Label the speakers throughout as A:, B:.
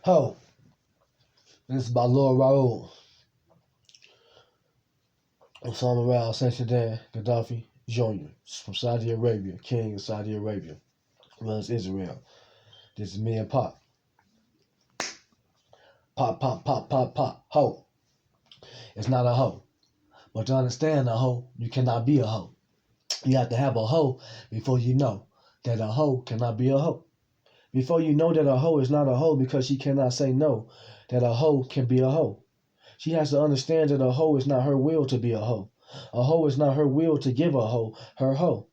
A: Ho. This is by Lord Rahl. Osama Rahl Saint Gaddafi Jr. from Saudi Arabia, King of Saudi Arabia, runs Israel. This is me and Pop. Pop, pop, pop, pop, pop. Ho. It's not a hoe. But to understand a hoe, you cannot be a hoe. You have to have a hoe before you know that a hoe cannot be a hoe. Before you know that a hoe is not a hoe because she cannot say no, that a hoe can be a hoe. She has to understand that a hoe is not her will to be a hoe. A hoe is not her will to give a hoe her hoe.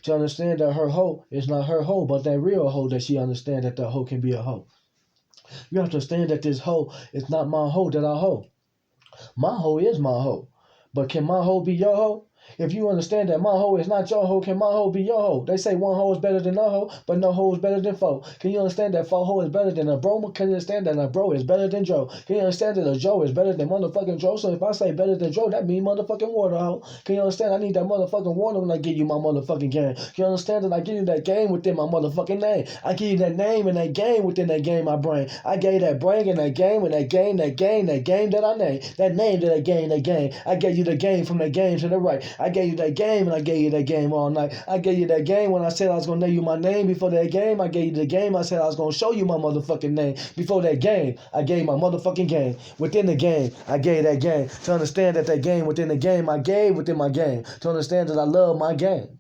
A: To understand that her hoe is not her hoe, but that real hoe that she understands that the hoe can be a hoe. You have to understand that this hoe is not my hoe that I hoe. My hoe is my hoe. But can my hoe be your hoe? If you understand that my hoe is not your hoe, can my hoe be your hoe? They say one hoe is better than no hoe, but no hoe is better than four. Can you understand that four hoe is better than a bro? Can you understand that a bro is better than Joe? Can you understand that a Joe is better than motherfucking Joe? So if I say better than Joe, that means motherfucking water hoe. Can you understand I need that motherfucking water when I give you my motherfucking game? Can you understand that I give you that game within my motherfucking name? I give you that name and that game within that game I bring. I gave that brain and that game and that game that I name. That name that I gain that game. I gave you the game from that game to the right. I gave you that game and I gave you that game all night. I gave you that game when I said I was going to name you my name before that game. I gave you the game. I said I was going to show you my motherfucking name before that game. I gave my motherfucking game. Within the game, I gave that game. To understand that game within the game, I gave within my game. To understand that I love my game.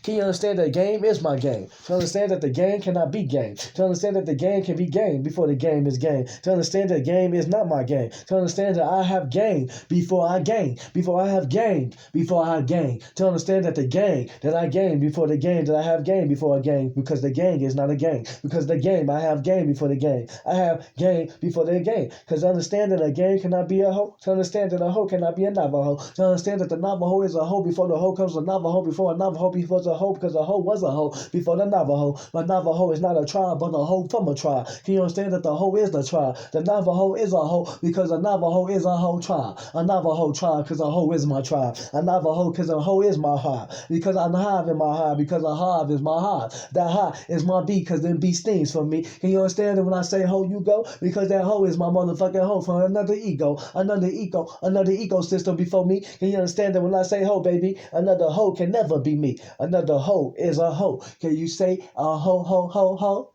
A: Can you understand that game is my game? To understand that the game cannot be game. To understand that the game can be game before the game is game. To understand that game is not my game. To understand that I have game before I gain. Before I have game before I have gain. To understand that the game that I gain before the game that I have game before I gain. Because the game is not a game. Because the game, I have game before the game. I have game before the game. Because to understand that a game cannot be a hoe. To understand that a hoe cannot be a Navajo. To understand that the Navajo is a hoe before the hoe comes a Navajo. Before a Navajo before a hoe, because a hoe was a hoe before the Navajo. But Navajo is not a tribe, but a hoe from a tribe. Can you understand that the hoe is the tribe? The Navajo is a hoe because a Navajo is a hoe tribe. A Navajo tribe because a hoe is my tribe. A Navajo because a hoe is my hive. Because I'm hive in my hive. Because a hive is my hive. That hive is my bee because them bee stings for me. Can you understand that when I say hoe, you go? Because that hoe is my motherfucking hoe from another ego. Another ecosystem before me. Can you understand that when I say hoe, baby? Another hoe can never be me. Another hoe is a hoe. Can you say a hoe, ho, ho, ho?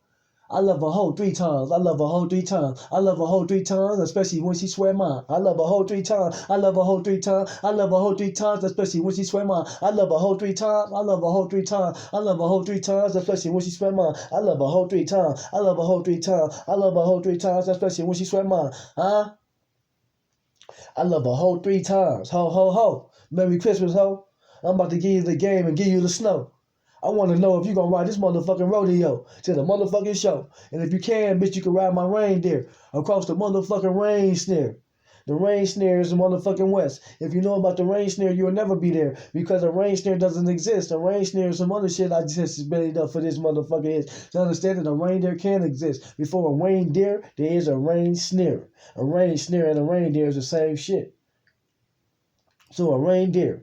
A: I love a hoe 3 times. I love a hoe 3 times. I love a hoe 3 times, especially when she swear mine. I love a hoe 3 times. I love a hoe 3 times. I love a hoe 3 times, especially when she swear mine. I love a hoe 3 times. I love a hoe 3 times. I love a hoe 3 times, especially when she swear mine. I love a hoe 3 times. I love a hoe 3 times. I love a hoe 3 times, especially when she swear mine. Huh? I love a hoe 3 times. Ho, ho, ho. Merry Christmas, ho. I'm about to give you the game and give you the snow. I want to know if you going to ride this motherfucking rodeo to the motherfucking show. And if you can, bitch, you can ride my reindeer across the motherfucking rain snare. The rain snare is the motherfucking west. If you know about the rain snare, you'll never be there because the rain snare doesn't exist. The rain snare is some other shit I just made up for this motherfucker is to understand that a reindeer can exist. Before a reindeer, there is a rain snare. A rain snare and a reindeer is the same shit. So a reindeer,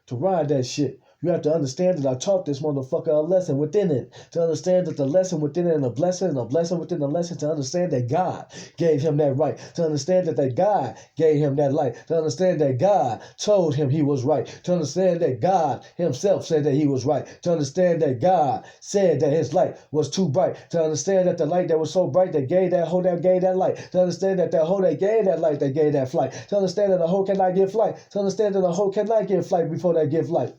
A: to ride that shit, you have to understand that I taught this motherfucker a lesson within it. To understand that the lesson within it and a blessing within the lesson. To understand that God gave him that right. To understand that God gave him that light. To understand that God told him he was right. To understand that God himself said that he was right. To understand that God said that his light was too bright. To understand that the light that was so bright that gave that hoe that gave that light. To understand that hoe that gave that light that gave that flight. To understand that a hoe cannot give flight. To understand that a hoe cannot give flight before they give light.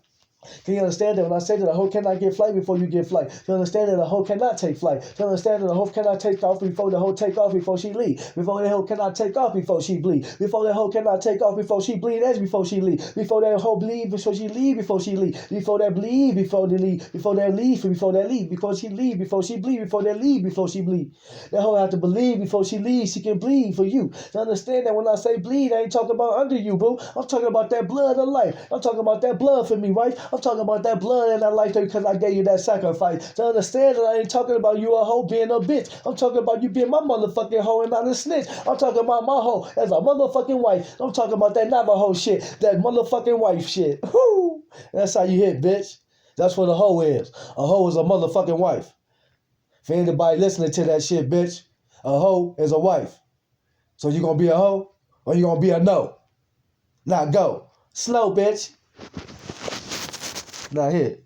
A: Can you understand that when I say that a hoe cannot get flight before you get flight? You understand that a hoe cannot take flight. You understand that a hoe cannot take off before the hoe take off before she leave. Before the hoe cannot take off before she bleed. Before the hoe cannot take off before she bleed as before she leave. Before that hoe bleed before she leave before she leave. Before that bleed before they leave. Before that leave before that leave. Before she leave before she bleed. Before that leave before she bleed. That hoe have to believe before she leaves she can bleed for you. To understand that when I say bleed, I ain't talking about under you, boo. I'm talking about that blood of life. I'm talking about that blood for me, right? I'm talking about that blood in that life because I gave you that sacrifice. To understand that I ain't talking about you a hoe being a bitch. I'm talking about you being my motherfucking hoe and not a snitch. I'm talking about my hoe as a motherfucking wife. I'm talking about that Navajo shit. That motherfucking wife shit. Whoo! That's how you hit, bitch. That's what a hoe is. A hoe is a motherfucking wife. For anybody listening to that shit, bitch, A hoe is a wife. So you gonna be a hoe or you gonna be a no? Not go. Slow, bitch. Not hit.